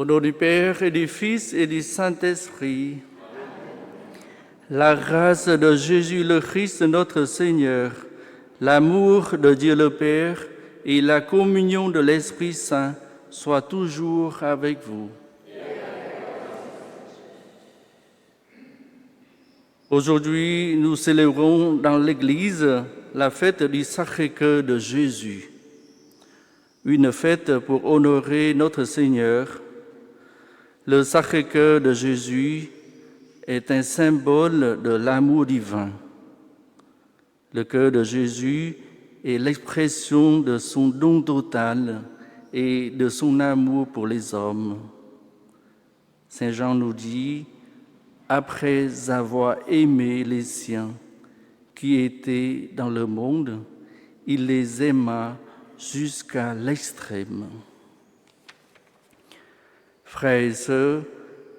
Au nom du Père et du Fils et du Saint-Esprit, la grâce de Jésus le Christ notre Seigneur, l'amour de Dieu le Père et la communion de l'Esprit Saint soient toujours avec vous. Aujourd'hui, nous célébrons dans l'Église la fête du Sacré-Cœur de Jésus, une fête pour honorer notre Seigneur. Le Sacré-Cœur de Jésus est un symbole de l'amour divin. Le cœur de Jésus est l'expression de son don total et de son amour pour les hommes. Saint Jean nous dit, après avoir aimé les siens qui étaient dans le monde, il les aima jusqu'à l'extrême. Frères et sœurs,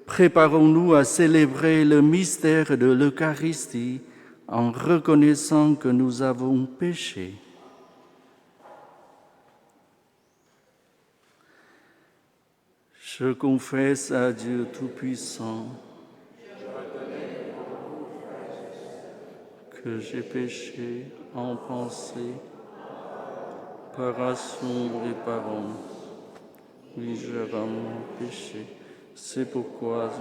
préparons-nous à célébrer le mystère de l'Eucharistie en reconnaissant que nous avons péché. Je confesse à Dieu Tout-Puissant que j'ai péché en pensée, par action et parole. Oui, je mon péché. C'est pourquoi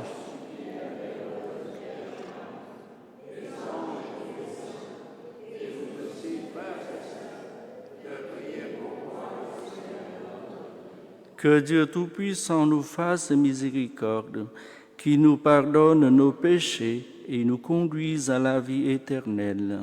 que Dieu Tout-Puissant nous fasse miséricorde, qui nous pardonne nos péchés et nous conduise à la vie éternelle.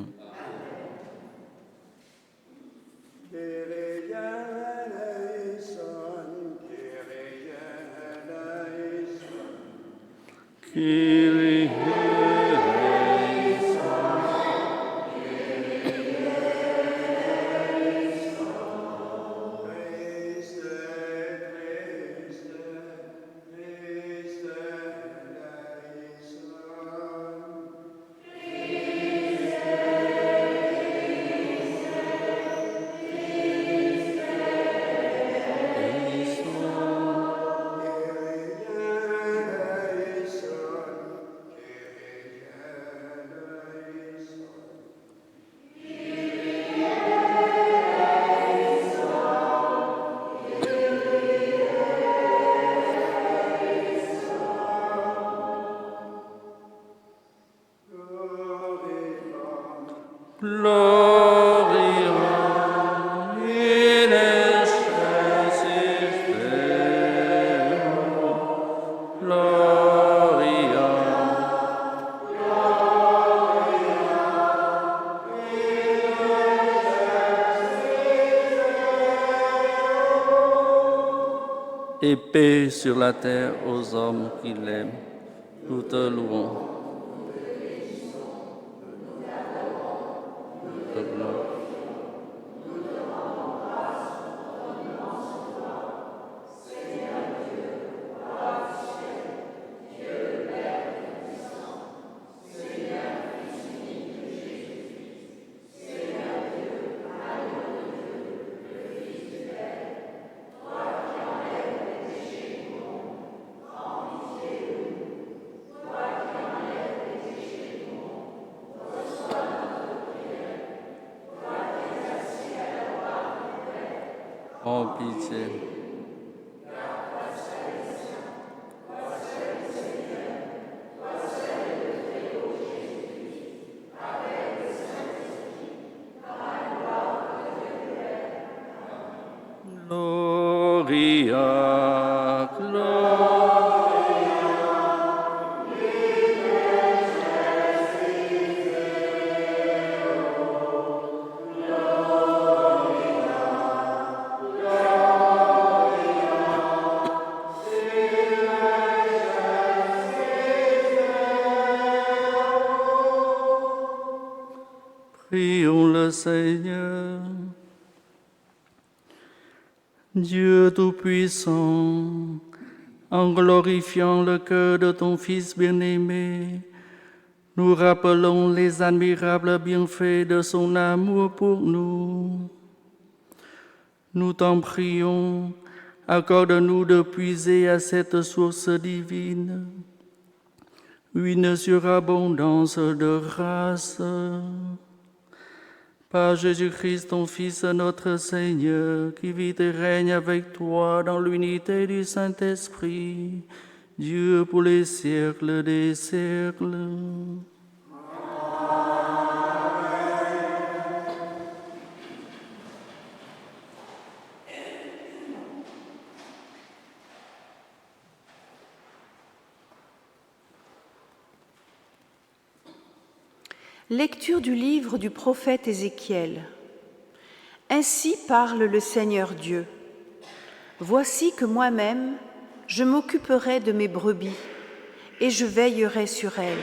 Et paix sur la terre aux hommes qui l'aiment. Nous te louons. En pitié. Gloria, prions le Seigneur. Dieu Tout-Puissant, en glorifiant le cœur de ton Fils bien-aimé, nous rappelons les admirables bienfaits de son amour pour nous. Nous t'en prions, Accorde-nous de puiser à cette source divine une surabondance de grâce. Par Jésus-Christ, ton Fils, notre Seigneur, qui vit et règne avec toi dans l'unité du Saint-Esprit, Dieu pour les siècles des siècles. Lecture du livre du prophète Ézéchiel. Ainsi parle le Seigneur Dieu. Voici que moi-même, je m'occuperai de mes brebis et je veillerai sur elles.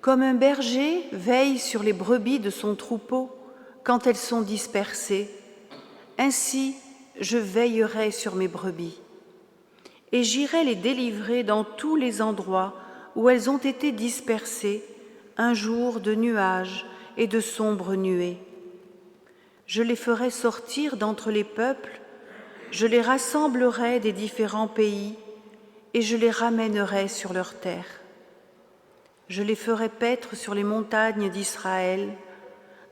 Comme un berger veille sur les brebis de son troupeau quand elles sont dispersées, ainsi je veillerai sur mes brebis. Et j'irai les délivrer dans tous les endroits où elles ont été dispersées, un jour de nuages et de sombres nuées. Je les ferai sortir d'entre les peuples, je les rassemblerai des différents pays et je les ramènerai sur leur terre. Je les ferai paître sur les montagnes d'Israël,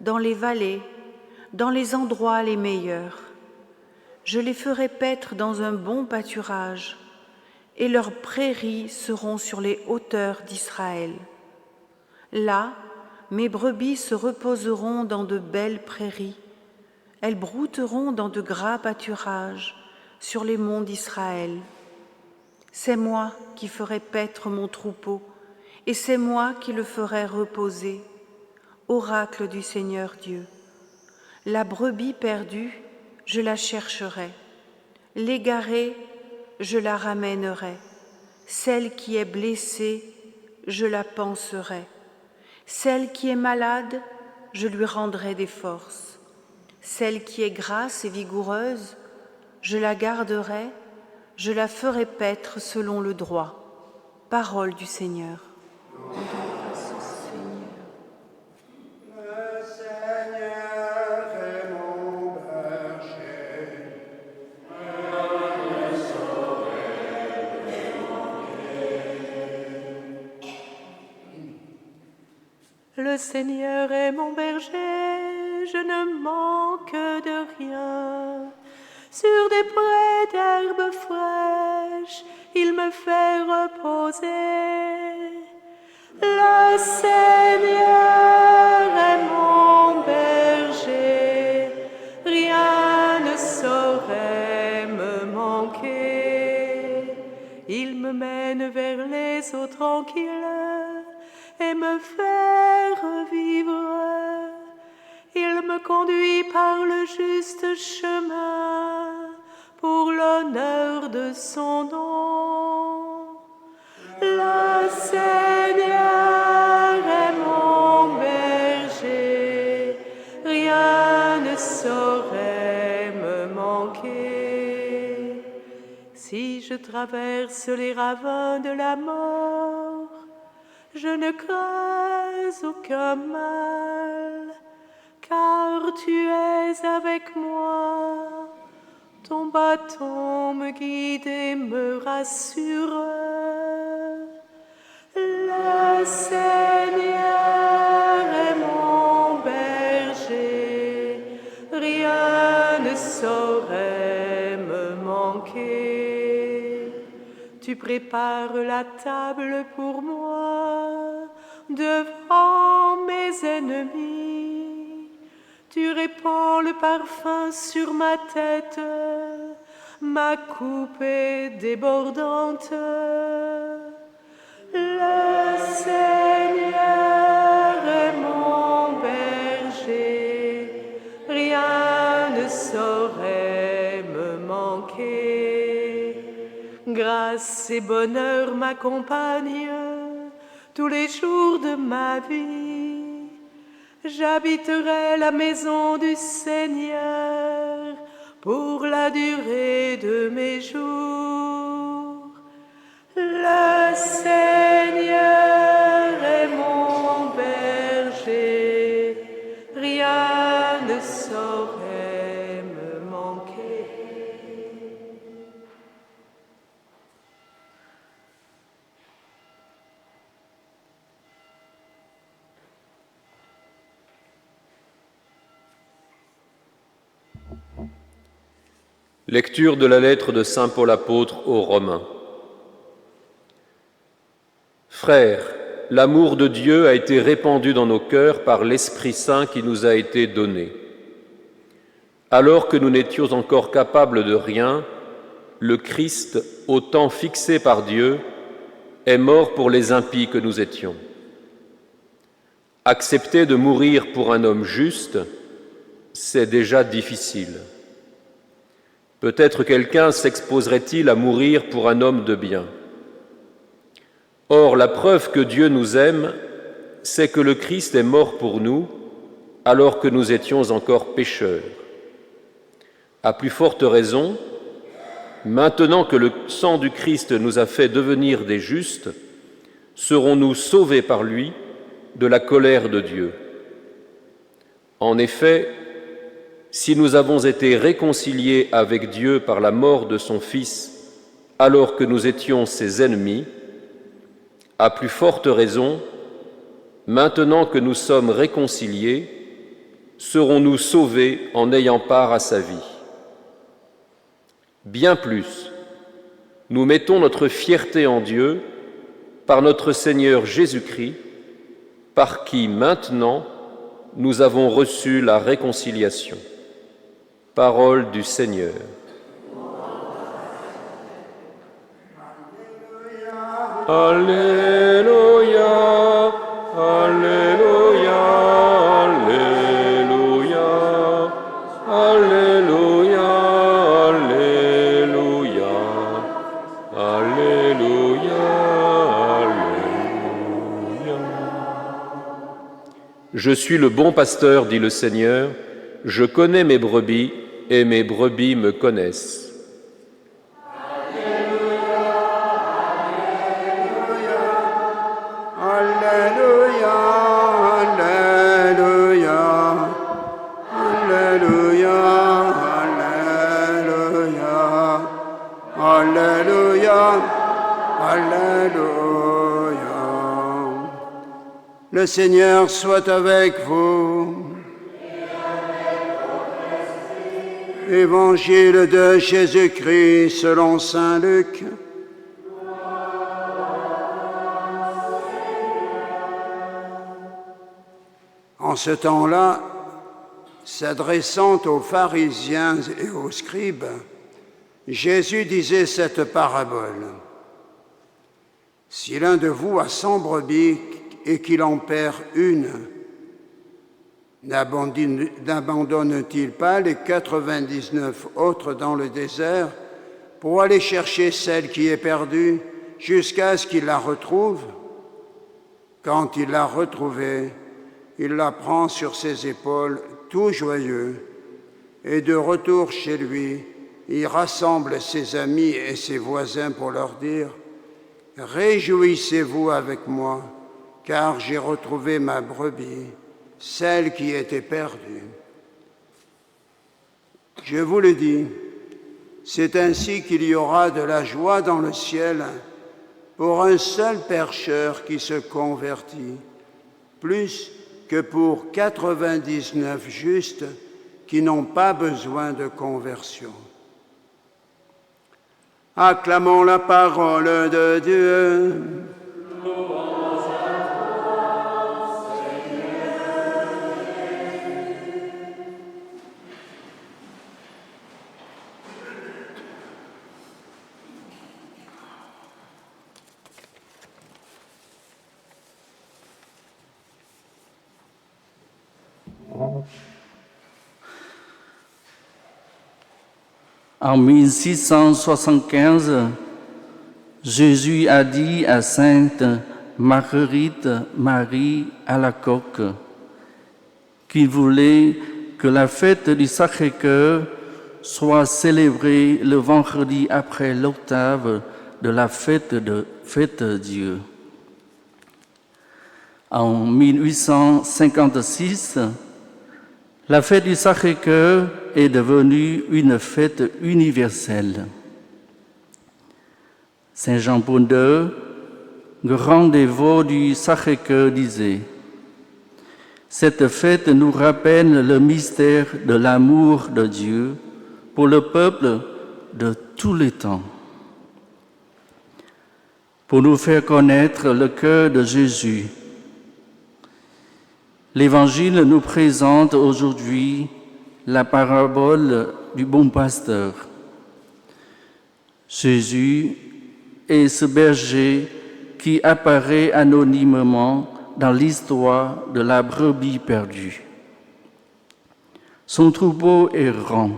dans les vallées, dans les endroits les meilleurs. Je les ferai paître dans un bon pâturage et leurs prairies seront sur les hauteurs d'Israël. Là, mes brebis se reposeront dans de belles prairies. Elles brouteront dans de gras pâturages sur les monts d'Israël. C'est moi qui ferai paître mon troupeau et c'est moi qui le ferai reposer. Oracle du Seigneur Dieu. La brebis perdue, je la chercherai. L'égarée, je la ramènerai. Celle qui est blessée, je la panserai. Celle qui est malade, je lui rendrai des forces. Celle qui est grasse et vigoureuse, je la garderai, je la ferai paître selon le droit. Parole du Seigneur. Le Seigneur est mon berger. Le Seigneur est mon berger, je ne manque de rien. Sur des prés d'herbes fraîches, il me fait reposer. Le Seigneur est mon berger, rien ne saurait me manquer. Il me mène vers les eaux tranquilles et me fait revivre. Il me conduit par le juste chemin pour l'honneur de son nom. Le Seigneur est mon berger, rien ne saurait me manquer. Si je traverse les ravins de la mort, je ne crains aucun mal, car tu es avec moi. Ton bâton me guide et me rassure. Le Seigneur est mon berger, rien ne saurait me manquer. Tu prépares la table pour moi devant mes ennemis. Tu répands le parfum sur ma tête, ma coupe est débordante. Le Seigneur est mon berger, rien ne saurait me manquer. Grâce et bonheur m'accompagnent tous les jours de ma vie. J'habiterai la maison du Seigneur pour la durée de mes jours. Le Seigneur est mon berger, rien ne saurait me manquer. Lecture de la lettre de saint Paul apôtre aux Romains. Frères, l'amour de Dieu a été répandu dans nos cœurs par l'Esprit Saint qui nous a été donné. Alors que nous n'étions encore capables de rien, le Christ, au temps fixé par Dieu, est mort pour les impies que nous étions. Accepter de mourir pour un homme juste, c'est déjà difficile. Peut-être quelqu'un s'exposerait-il à mourir pour un homme de bien. Or, la preuve que Dieu nous aime, c'est que le Christ est mort pour nous, alors que nous étions encore pécheurs. À plus forte raison, maintenant que le sang du Christ nous a fait devenir des justes, serons-nous sauvés par lui de la colère de Dieu. En effet, si nous avons été réconciliés avec Dieu par la mort de son Fils, alors que nous étions ses ennemis, à plus forte raison, maintenant que nous sommes réconciliés, serons-nous sauvés en ayant part à sa vie. Bien plus, nous mettons notre fierté en Dieu par notre Seigneur Jésus-Christ, par qui maintenant nous avons reçu la réconciliation. Parole du Seigneur. Alléluia, Alléluia, Alléluia, Alléluia, Alléluia, Alléluia, Alléluia. Je suis le bon pasteur, dit le Seigneur, je connais mes brebis et mes brebis me connaissent. Le Seigneur soit avec vous. Évangile de Jésus-Christ selon saint Luc. En ce temps-là, s'adressant aux pharisiens et aux scribes, Jésus disait cette parabole. Si l'un de vous a 100 brebis et qu'il en perd une, n'abandonne-t-il pas les 99 autres dans le désert pour aller chercher celle qui est perdue jusqu'à ce qu'il la retrouve? Quand il l'a retrouvée, il la prend sur ses épaules tout joyeux et de retour chez lui, il rassemble ses amis et ses voisins pour leur dire « Réjouissez-vous avec moi, car j'ai retrouvé ma brebis, celle qui était perdue. » Je vous le dis, c'est ainsi qu'il y aura de la joie dans le ciel pour un seul pécheur qui se convertit, plus que pour 99 justes qui n'ont pas besoin de conversion. Acclamons la parole de Dieu. En 1675, Jésus a dit à Sainte Marguerite Marie Alacoque qu'il voulait que la fête du Sacré-Cœur soit célébrée le vendredi après l'octave de la fête Dieu. En 1856, la fête du Sacré-Cœur est devenue une fête universelle. Saint Jean-Paul II, grand dévot du Sacré-Cœur, disait « Cette fête nous rappelle le mystère de l'amour de Dieu pour le peuple de tous les temps. Pour nous faire connaître le cœur de Jésus, l'Évangile nous présente aujourd'hui la parabole du bon pasteur. Jésus est ce berger qui apparaît anonymement dans l'histoire de la brebis perdue. Son troupeau est errant.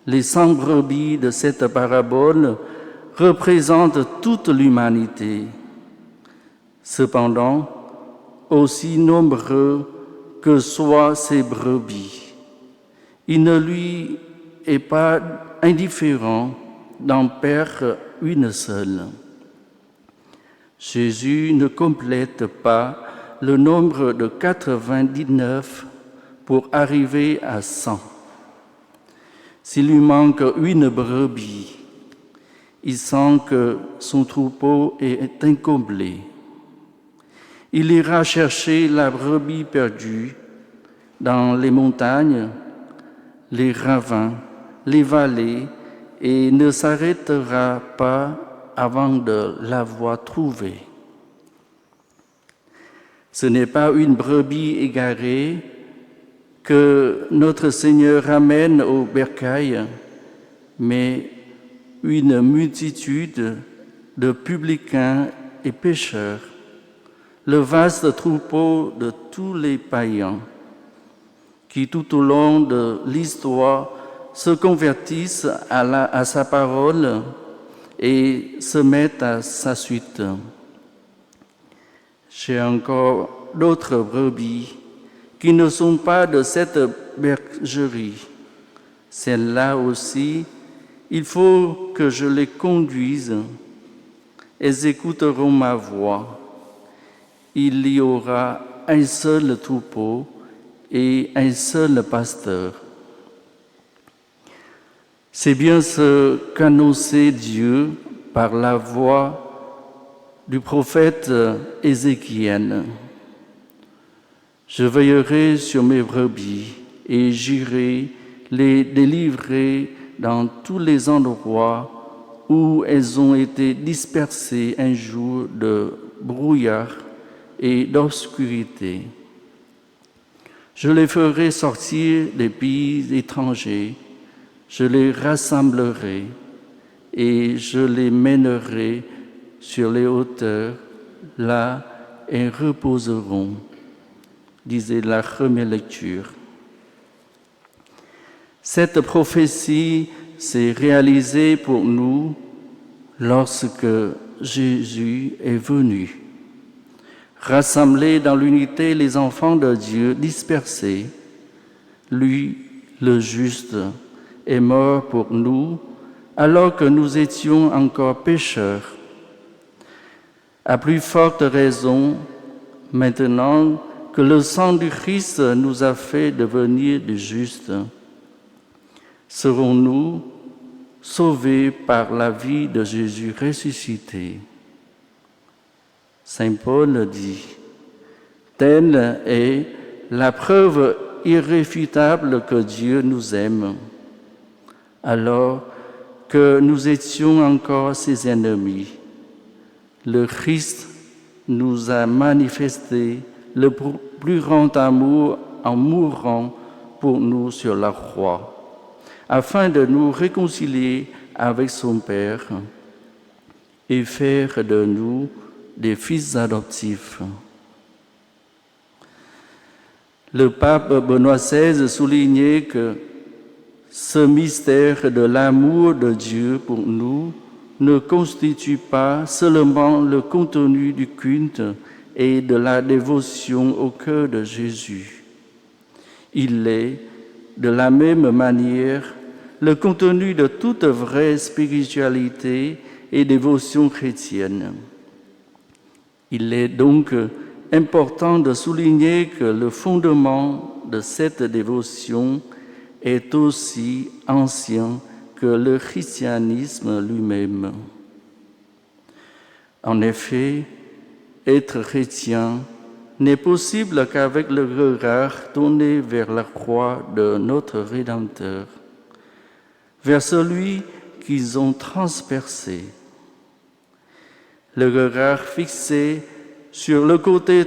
Les 100 brebis de cette parabole représentent toute l'humanité. Cependant, aussi nombreux que soient ces brebis, il ne lui est pas indifférent d'en perdre une seule. Jésus ne complète pas le nombre de 99 pour arriver à 100. S'il lui manque une brebis, il sent que son troupeau est incomplet. Il ira chercher la brebis perdue dans les montagnes, les ravins, les vallées et ne s'arrêtera pas avant de l'avoir trouvée. Ce n'est pas une brebis égarée que notre Seigneur ramène au bercail, mais une multitude de publicains et pécheurs, le vaste troupeau de tous les païens qui tout au long de l'histoire se convertissent à sa parole et se mettent à sa suite. J'ai encore d'autres brebis qui ne sont pas de cette bergerie. Celles-là aussi, il faut que je les conduise. Elles écouteront ma voix. Il y aura un seul troupeau et un seul pasteur. C'est bien ce qu'annonçait Dieu par la voix du prophète Ézéchiel. Je veillerai sur mes brebis et j'irai les délivrer dans tous les endroits où elles ont été dispersées un jour de brouillard et d'obscurité. Je les ferai sortir des pays étrangers, je les rassemblerai et je les mènerai sur les hauteurs, là elles reposeront, disait la première lecture. Cette prophétie s'est réalisée pour nous lorsque Jésus est venu. Rassembler dans l'unité les enfants de Dieu dispersés, lui, le juste, est mort pour nous alors que nous étions encore pécheurs. À plus forte raison, maintenant que le sang du Christ nous a fait devenir des justes, serons-nous sauvés par la vie de Jésus ressuscité. Saint Paul dit, « Telle est la preuve irréfutable que Dieu nous aime, alors que nous étions encore ses ennemis. Le Christ nous a manifesté le plus grand amour en mourant pour nous sur la croix, afin de nous réconcilier avec son Père et faire de nous des fils adoptifs. » Le pape Benoît XVI soulignait que ce mystère de l'amour de Dieu pour nous ne constitue pas seulement le contenu du culte et de la dévotion au cœur de Jésus. Il est, de la même manière, le contenu de toute vraie spiritualité et dévotion chrétienne. Il est donc important de souligner que le fondement de cette dévotion est aussi ancien que le christianisme lui-même. En effet, être chrétien n'est possible qu'avec le regard tourné vers la croix de notre Rédempteur, vers celui qu'ils ont transpercé. Le regard fixé sur le côté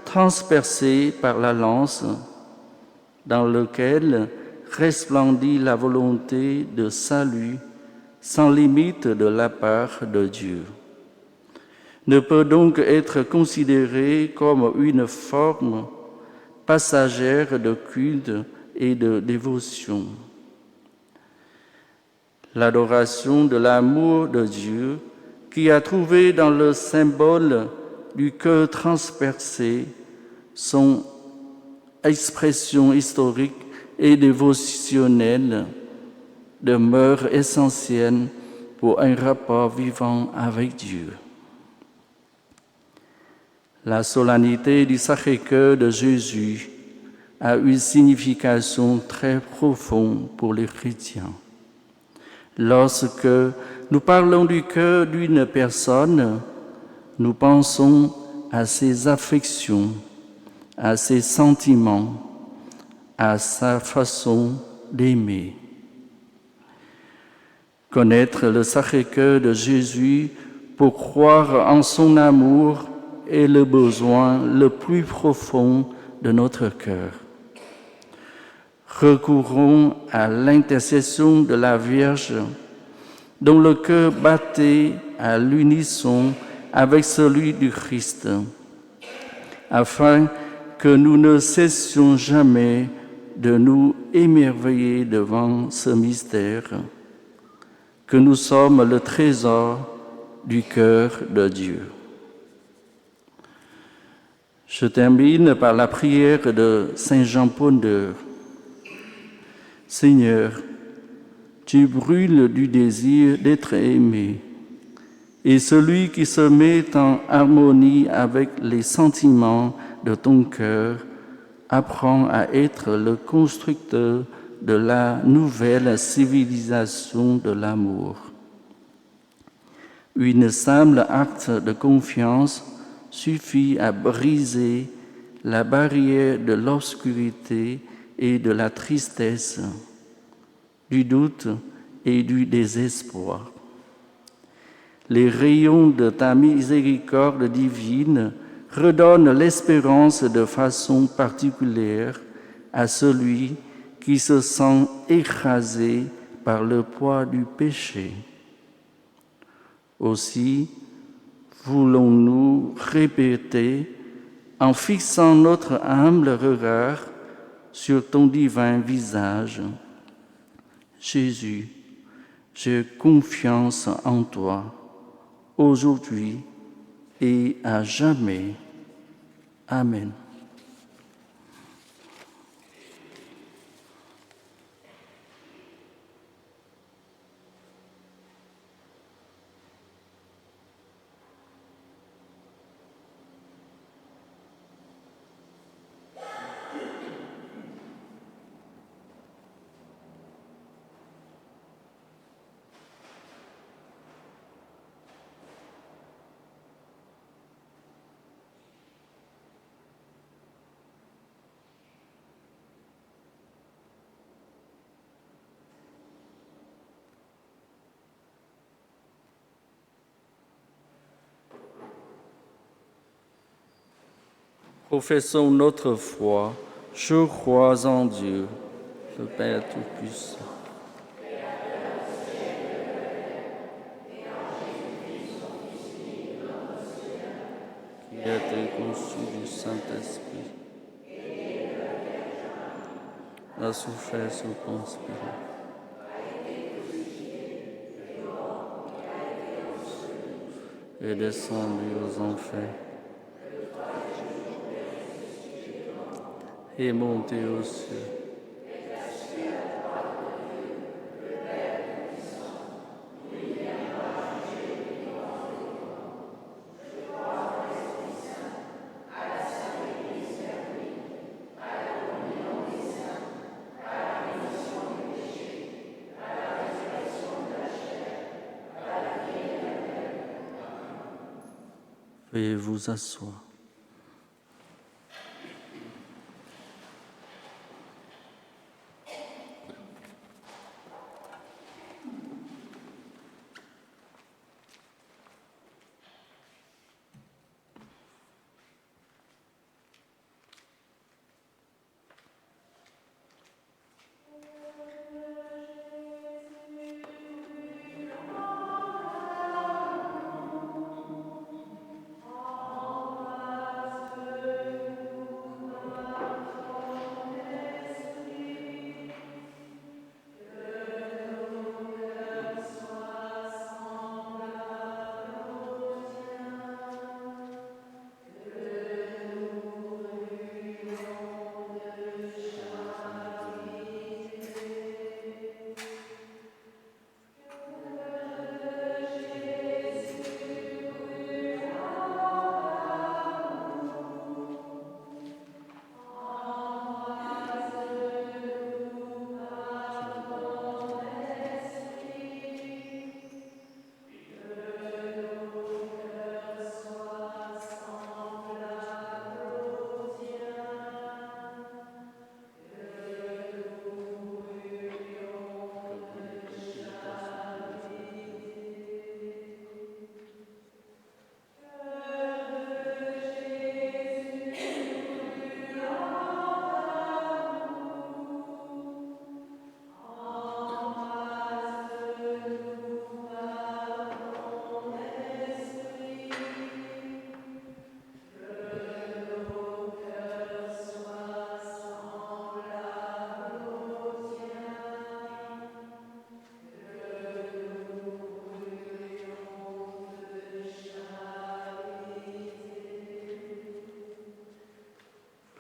transpercé par la lance, dans lequel resplendit la volonté de salut sans limite de la part de Dieu, ne peut donc être considéré comme une forme passagère de culte et de dévotion. L'adoration de l'amour de Dieu, qui a trouvé dans le symbole du cœur transpercé son expression historique et dévotionnelle, demeure essentielle pour un rapport vivant avec Dieu. La solennité du Sacré-Cœur de Jésus a une signification très profonde pour les chrétiens. Lorsque nous parlons du cœur d'une personne, nous pensons à ses affections, à ses sentiments, à sa façon d'aimer. Connaître le Sacré-Cœur de Jésus pour croire en son amour est le besoin le plus profond de notre cœur. Recourons à l'intercession de la Vierge, dont le cœur battait à l'unisson avec celui du Christ, afin que nous ne cessions jamais de nous émerveiller devant ce mystère, que nous sommes le trésor du cœur de Dieu. Je termine par la prière de Saint Jean Pondeur. Seigneur, tu brûles du désir d'être aimé, et celui qui se met en harmonie avec les sentiments de ton cœur apprend à être le constructeur de la nouvelle civilisation de l'amour. Une simple acte de confiance suffit à briser la barrière de l'obscurité et de la tristesse, du doute et du désespoir. Les rayons de ta miséricorde divine redonnent l'espérance de façon particulière à celui qui se sent écrasé par le poids du péché. Aussi, voulons-nous répéter, en fixant notre humble regard sur ton divin visage: Jésus, j'ai confiance en toi, aujourd'hui et à jamais. Amen. Professons notre foi, je crois en Dieu, le Père Tout-Puissant. Qui a été conçu du Saint-Esprit, a souffert sous Ponce Pilate, est descendu aux enfers, est monté aux cieux, veuillez vous asseoir.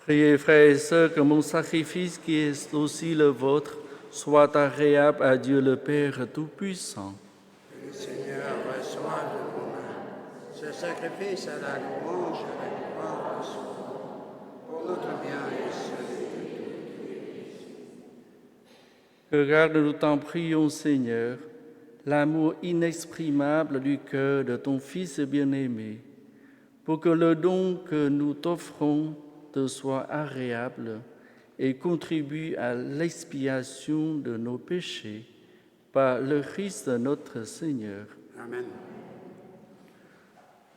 Priez, frères et sœurs, que mon sacrifice, qui est aussi le vôtre, soit agréable à Dieu le Père Tout-Puissant. Que le Seigneur reçoive de vos mains ce sacrifice à la louange et à la gloire de son nom, pour notre bien et celui de tous. Regarde-nous, t'en prions, Seigneur, l'amour inexprimable du cœur de ton Fils bien-aimé, pour que le don que nous t'offrons te soit agréable et contribue à l'expiation de nos péchés par le Christ notre Seigneur. Amen.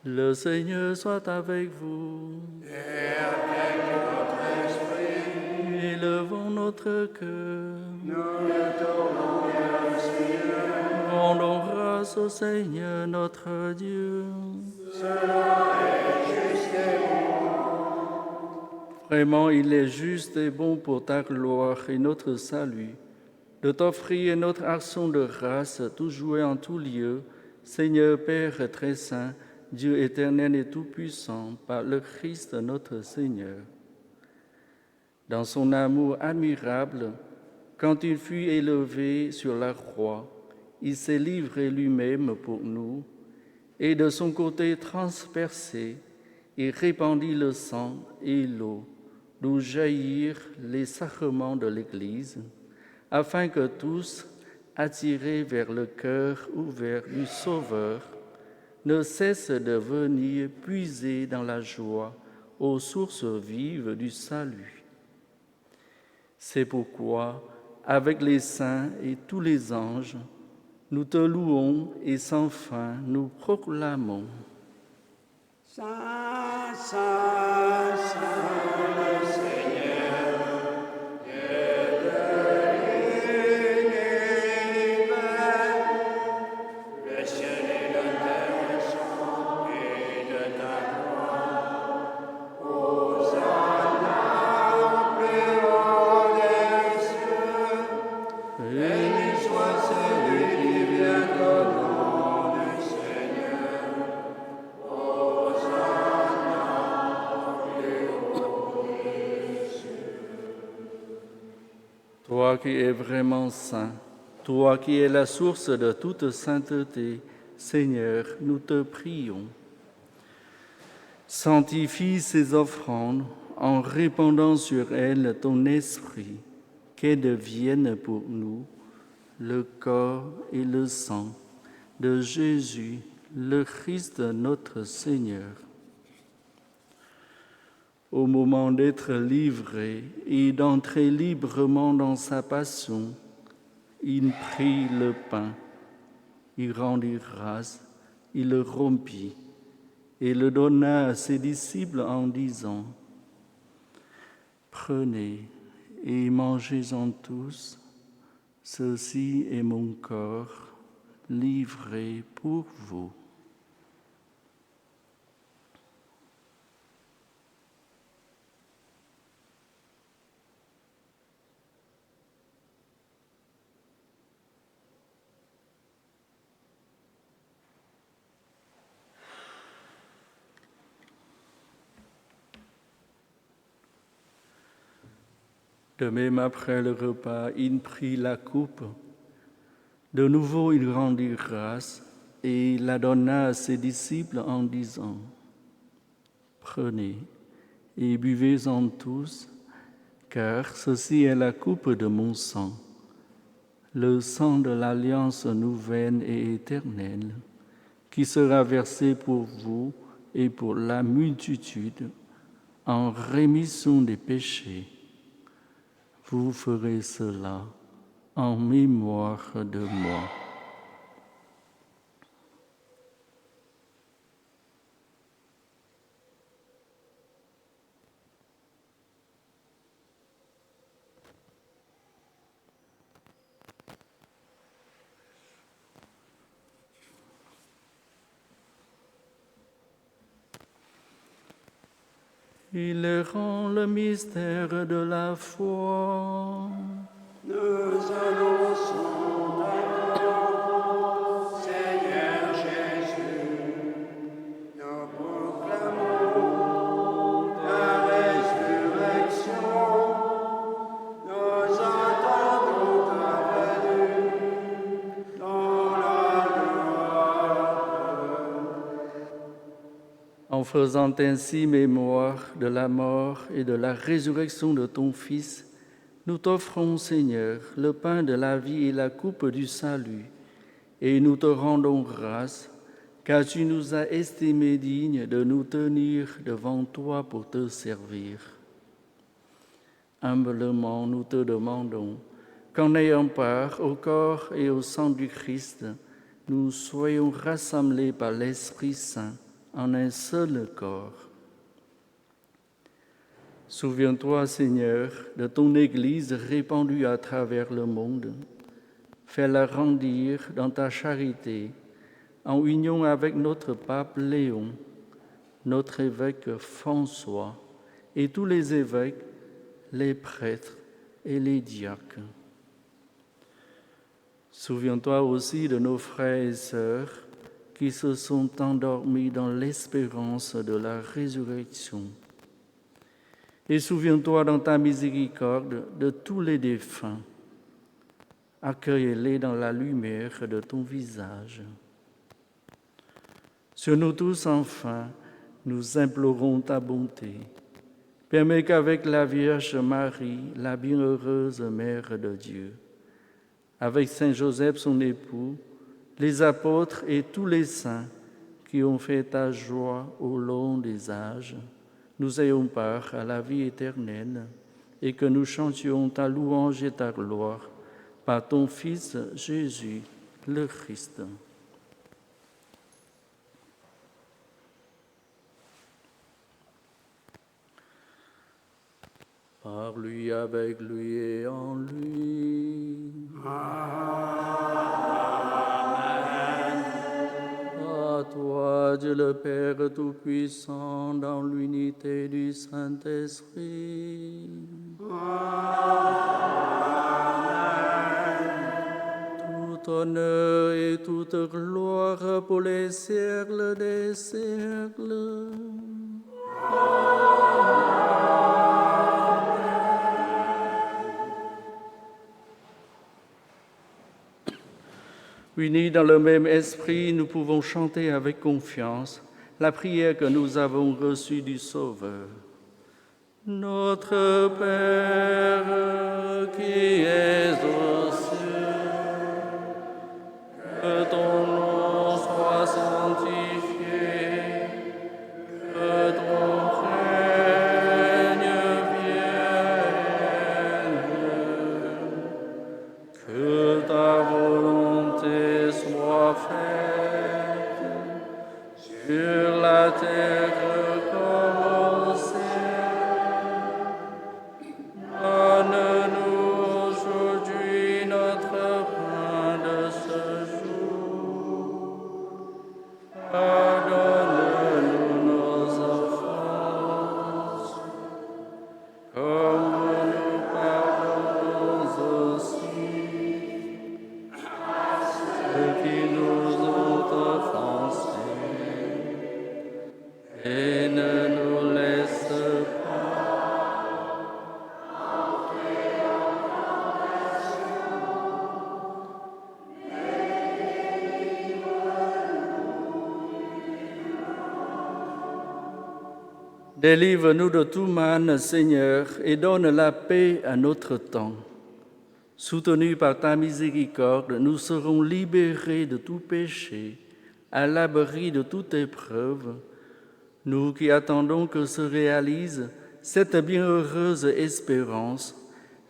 Le Seigneur soit avec vous. Et avec votre esprit, Élevons notre cœur. nous le tournons vers le Seigneur. Rendons grâce au Seigneur notre Dieu. Cela est juste et bon. Vraiment, il est juste et bon pour ta gloire et notre salut de t'offrir notre action de grâce toujours et en tout lieu, Seigneur Père très saint, Dieu éternel et tout-puissant, par le Christ notre Seigneur. Dans son amour admirable, quand il fut élevé sur la croix, il s'est livré lui-même pour nous, et de son côté transpercé, il répandit le sang et l'eau, d'où jaillirent les sacrements de l'Église, afin que tous, attirés vers le cœur ouvert du Sauveur, ne cessent de venir puiser dans la joie aux sources vives du salut. C'est pourquoi, avec les saints et tous les anges, nous te louons et sans fin nous proclamons. Saint, Saint, Saint, le Seigneur, Dieu de l'univers, le ciel et la terre sont remplis de ta gloire. Hosanna au plus haut des cieux, béni soit celui qui vient au nom du Seigneur. Toi qui es vraiment saint, toi qui es la source de toute sainteté, Seigneur, nous te prions. Sanctifie ces offrandes en répandant sur elles ton esprit, qu'elles deviennent pour nous le corps et le sang de Jésus, le Christ notre Seigneur. Au moment d'être livré et d'entrer librement dans sa passion, il prit le pain, il rendit grâce, il le rompit et le donna à ses disciples en disant : « Prenez et mangez-en tous, ceci est mon corps livré pour vous. » De même, après le repas, il prit la coupe. De nouveau, il rendit grâce et la donna à ses disciples en disant : « Prenez et buvez-en tous, car ceci est la coupe de mon sang, le sang de l'alliance nouvelle et éternelle, qui sera versé pour vous et pour la multitude en rémission des péchés. Vous ferez cela en mémoire de moi. » Il rend le mystère de la foi. Nous annonçons ta mort, Seigneur Jésus. Nous proclamons ta résurrection faisant ainsi mémoire de la mort et de la résurrection de ton Fils, nous t'offrons, Seigneur, le pain de la vie et la coupe du salut, et nous te rendons grâce, car tu nous as estimés dignes de nous tenir devant toi pour te servir. Humblement, nous te demandons qu'en ayant part au corps et au sang du Christ, nous soyons rassemblés par l'Esprit Saint en un seul corps. Souviens-toi, Seigneur, de ton Église répandue à travers le monde. Fais-la grandir dans ta charité, en union avec notre pape Léon, notre évêque François et tous les évêques, les prêtres et les diacres. Souviens-toi aussi de nos frères et sœurs qui se sont endormis dans l'espérance de la résurrection. Et souviens-toi dans ta miséricorde de tous les défunts. Accueille-les dans la lumière de ton visage. Sur nous tous, enfin, nous implorons ta bonté. Permets qu'avec la Vierge Marie, la bienheureuse Mère de Dieu, avec Saint Joseph, son époux, les apôtres et tous les saints qui ont fait ta joie au long des âges, nous ayons part à la vie éternelle et que nous chantions ta louange et ta gloire par ton Fils Jésus, le Christ. Par lui, avec lui et en lui. À toi, Dieu le Père Tout-Puissant, dans l'unité du Saint-Esprit. Tout honneur et toute gloire pour les siècles des siècles. Unis dans le même esprit, nous pouvons chanter avec confiance la prière que nous avons reçue du Sauveur. Notre Père qui es aux cieux, que ton nom soit sanctifié, que ton règne vienne, que ta volonté soit faite sur la terre comme au ciel. Donne-nous aujourd'hui notre pain de ce jour. Pardonne-nous nos offenses, comme nous pardonnons aussi ceux qui nous ont offensés, et ne nous laisse pas Délivre-nous de tout mal, Seigneur, et donne la paix à notre temps. Soutenus par ta miséricorde, nous serons libérés de tout péché, à l'abri de toute épreuve, nous qui attendons que se réalise cette bienheureuse espérance,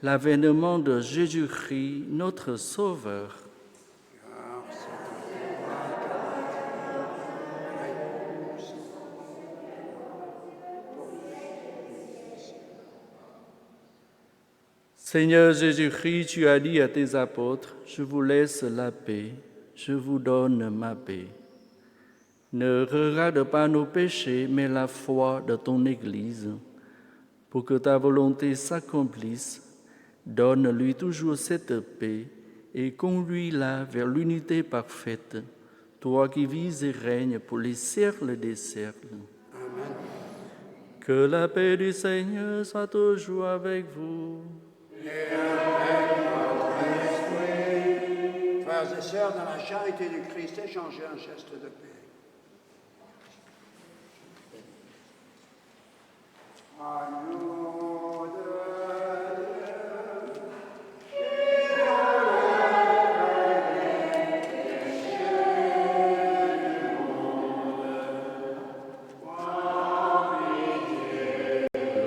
l'avènement de Jésus-Christ, notre Sauveur. Seigneur Jésus-Christ, tu as dit à tes apôtres, « Je vous laisse la paix, je vous donne ma paix. » Ne regarde pas nos péchés, mais la foi de ton Église. Pour que ta volonté s'accomplisse, donne-lui toujours cette paix et conduis-la vers l'unité parfaite, toi qui vis et règnes pour les siècles des siècles. Amen. Que la paix du Seigneur soit toujours avec vous. Et avec votre esprit. Frères et sœurs, dans la charité du Christ, échangez un geste de paix. Le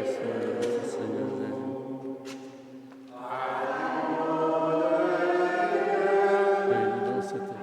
sang de notre Seigneur Jésus. Père, dans cette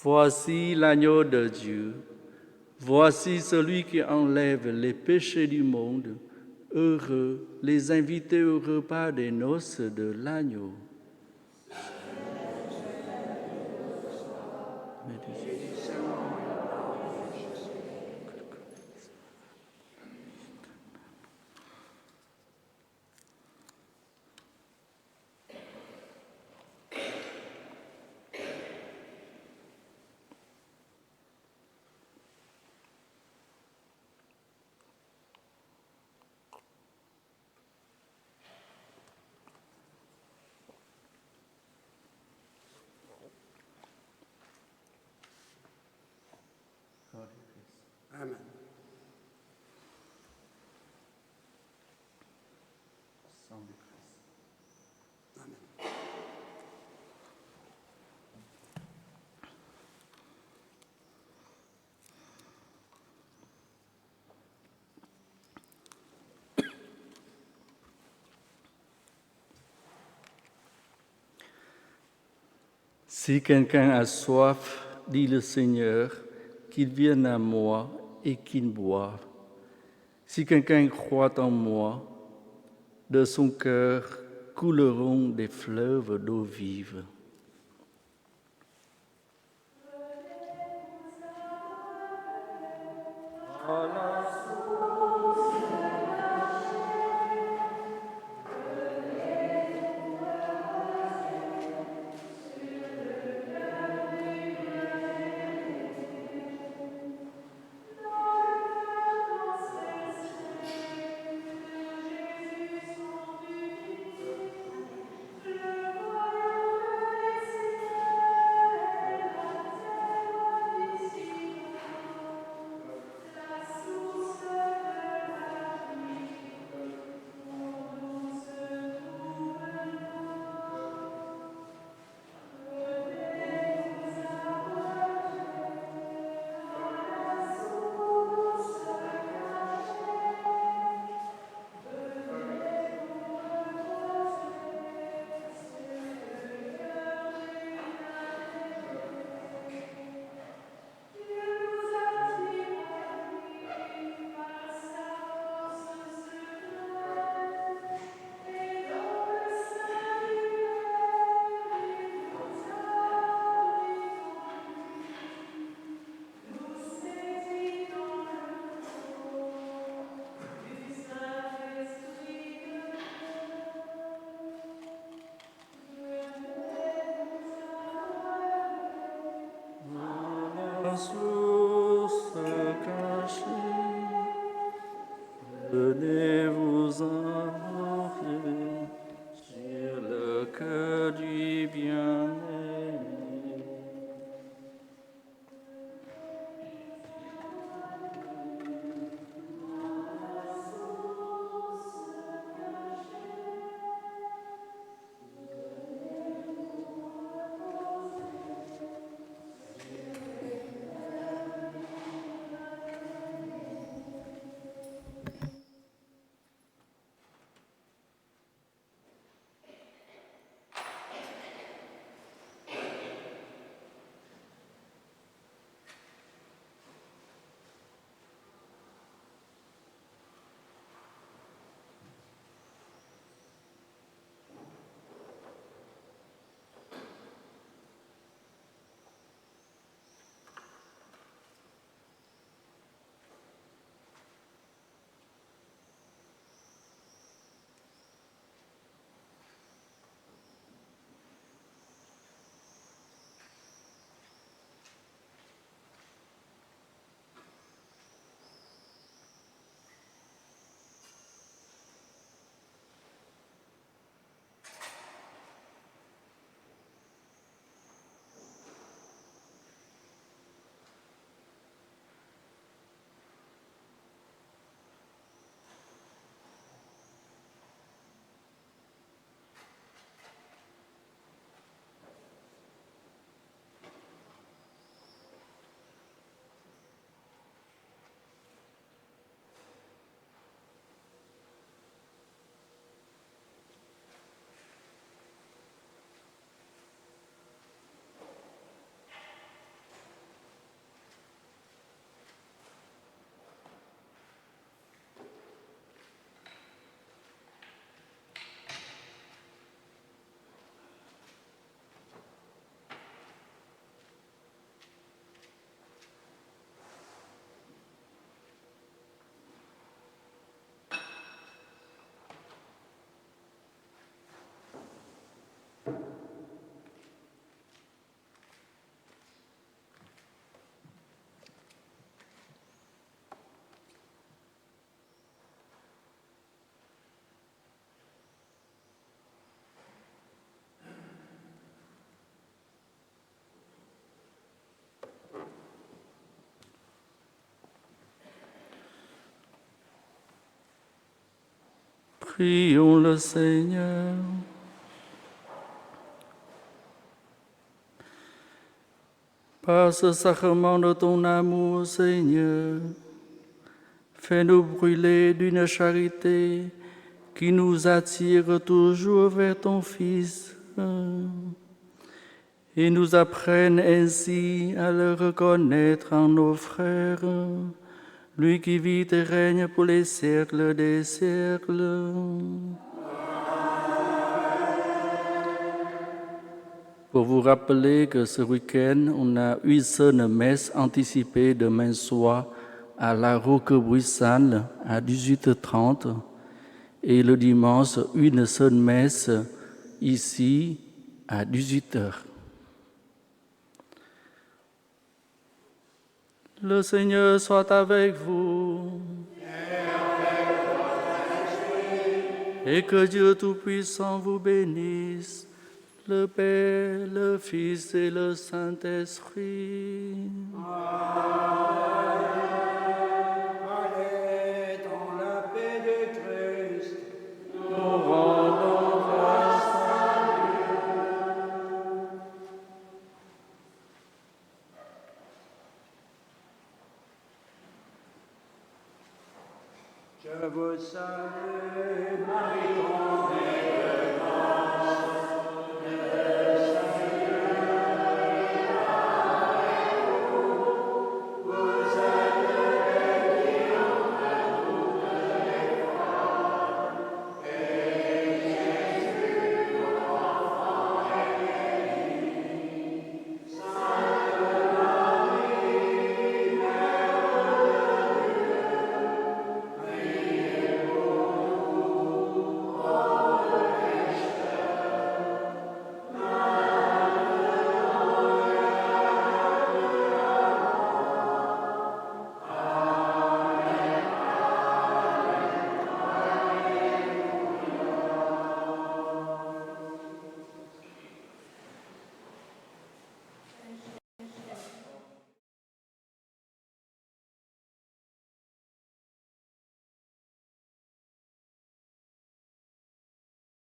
Voici l'agneau de Dieu. Voici celui qui enlève les péchés du monde. Heureux les invités au repas des noces de l'agneau. Amen. Si quelqu'un a soif, dit le Seigneur, qu'il vienne à moi et qu'il boive. Si quelqu'un croit en moi, de son cœur couleront des fleuves d'eau vive. Source cachée, venez vous arroger sur le cœur du bien-aimé. Prions le Seigneur. Par ce sacrement de ton amour, Seigneur, fais-nous brûler d'une charité qui nous attire toujours vers ton Fils et nous apprenne ainsi à le reconnaître en nos frères, lui qui vit et règne pour les siècles des siècles. Pour vous rappeler que ce week-end, on a une seule messe anticipée demain soir à la Roquebrune à 18h30 et le dimanche, une seule messe ici à 18h. Le Seigneur soit avec vous. Et que Dieu Tout-Puissant vous bénisse, le Père, le Fils et le Saint-Esprit. Allez dans la paix de Christ. Nous rendons grâce à Je vous salue, Marie, grande Mère de